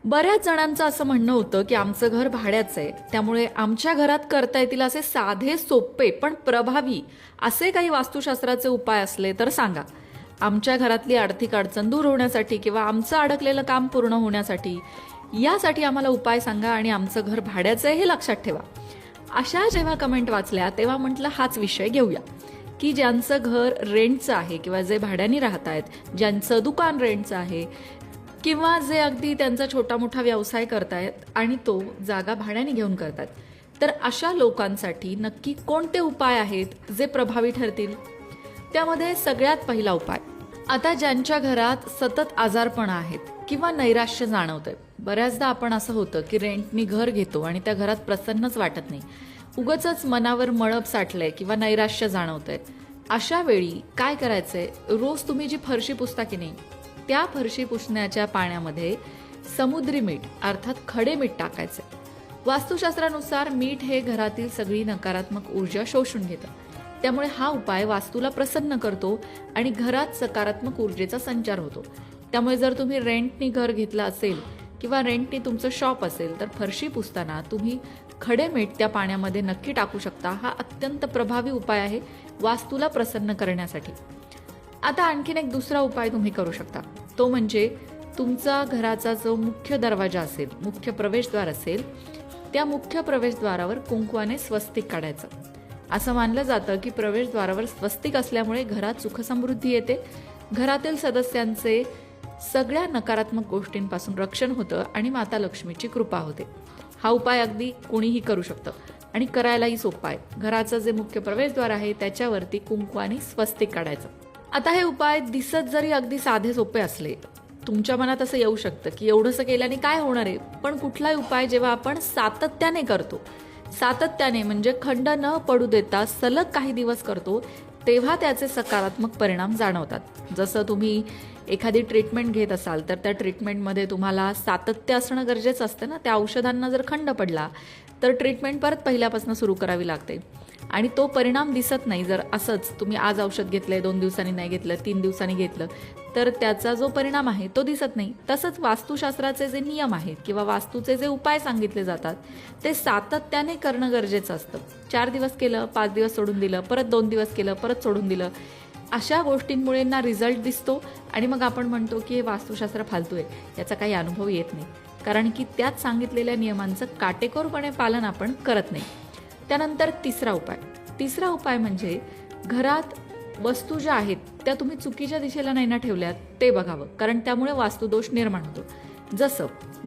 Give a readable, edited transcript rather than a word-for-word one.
बऱ्याच जणांचं असं म्हणणं होतं की आमचं घर भाड्याचं आहे, त्यामुळे आमच्या घरात करता येतील असे साधे सोपे पण प्रभावी असे काही वास्तुशास्त्राचे उपाय असले तर सांगा. आमच्या घरातली आर्थिक अडचण दूर होण्यासाठी किंवा आमचं अडकलेलं काम पूर्ण होण्यासाठी यासाठी आम्हाला उपाय सांगा आणि आमचं घर भाड्याचं आहे हे लक्षात ठेवा. अशा जेव्हा कमेंट वाचल्या तेव्हा म्हटलं हाच विषय घेऊया की ज्यांचं घर रेंटचं आहे किंवा जे भाड्याने राहत आहेत, ज्यांचं दुकान रेंटचं आहे किंवा जे अगदी त्यांचा छोटा मोठा व्यवसाय करतायत आणि तो जागा भाड्याने घेऊन करतात, तर अशा लोकांसाठी नक्की कोणते उपाय आहेत जे प्रभावी ठरतील. त्यामध्ये सगळ्यात पहिला उपाय, आता ज्यांच्या घरात सतत आजारपण आहेत किंवा नैराश्य जाणवतंय. बऱ्याचदा आपण असं होतं की रेंटनी घर घेतो आणि त्या घरात प्रसन्नच वाटत नाही, उगाचच मनावर मळप साठलंय किंवा नैराश्य जाणवतंय. अशा वेळी काय करायचंय, रोज तुम्ही जी फरशी पुसता की नाही, त्या फरशी पुसण्याच्या पाण्यामध्ये समुद्री मीठ अर्थात खडे मीठ टाकायचे. वास्तुशास्त्रानुसार मीठ हे घरातील सगळी नकारात्मक ऊर्जा शोषून घेतं, त्यामुळे हा उपाय वास्तूला प्रसन्न करतो आणि घरात सकारात्मक ऊर्जेचा संचार होतो. त्यामुळे जर तुम्ही रेंटनी घर घेतलं असेल किंवा रेंटनी तुमचं शॉप असेल तर फरशी पुसताना तुम्ही खडे मीठ त्या पाण्यामध्ये नक्की टाकू शकता. हा अत्यंत प्रभावी उपाय आहे वास्तूला प्रसन्न करण्यासाठी. आता आणखीन एक दुसरा उपाय तुम्ही करू शकता, तो म्हणजे तुमचा घराचा जो मुख्य दरवाजा असेल, मुख्य प्रवेशद्वार असेल, त्या मुख्य प्रवेशद्वारावर कुंकवाने स्वस्तिक काढायचं. असं मानलं जातं की प्रवेशद्वारावर स्वस्तिक असल्यामुळे घरात सुखसमृद्धी येते, घरातील सदस्यांचे सगळ्या नकारात्मक गोष्टींपासून रक्षण होतं आणि माता लक्ष्मीची कृपा होते. हा उपाय अगदी कोणीही करू शकतं आणि करायलाही सोपा आहे. घराचं जे मुख्य प्रवेशद्वार आहे त्याच्यावरती कुंकवाने स्वस्तिक काढायचं. आता हे उपाय दिसत जरी अगदी साधे सोपे असले, तुमच्या मनात असं येऊ शकतं की एवढंसं केल्याने काय होणार आहे. पण कुठलाही उपाय जेव्हा आपण सातत्याने करतो, सातत्याने म्हणजे खंड न पडू देता सलग काही दिवस करतो, तेव्हा त्याचे सकारात्मक परिणाम जाणवतात. जसं तुम्ही एखादी ट्रीटमेंट घेत असाल तर त्या ट्रीटमेंटमध्ये तुम्हाला सातत्य असणं गरजेचं असतं ना. त्या औषधांना जर खंड पडला तर ट्रीटमेंट परत पहिल्यापासून सुरू करावी लागते आणि तो परिणाम दिसत नाही. जर असंच तुम्ही आज औषध घेतलंय, 2 दिवसांनी नाही घेतलं, 3 दिवसांनी घेतलं, तर त्याचा जो परिणाम आहे तो दिसत नाही. तसंच वास्तुशास्त्राचे जे नियम आहेत किंवा वास्तूचे जे उपाय सांगितले जातात ते सातत्याने करणं गरजेचं असतं. 4 दिवस केलं, 5 दिवस सोडून दिलं, परत 2 दिवस केलं, परत सोडून दिलं, अशा गोष्टींमुळे ना रिझल्ट दिसतो आणि मग आपण म्हणतो की हे वास्तुशास्त्र फालतू आहे, याचा काही अनुभव येत नाही, कारण की त्यात सांगितलेल्या नियमांचं काटेकोरपणे पालन आपण करत नाही. त्यानंतर तिसरा उपाय म्हणजे घरात वस्तू ज्या आहेत त्या तुम्ही चुकीच्या दिशेला नाही ना ठेवल्यात ते बघावं, कारण त्यामुळे वास्तुदोष निर्माण होतो. जसं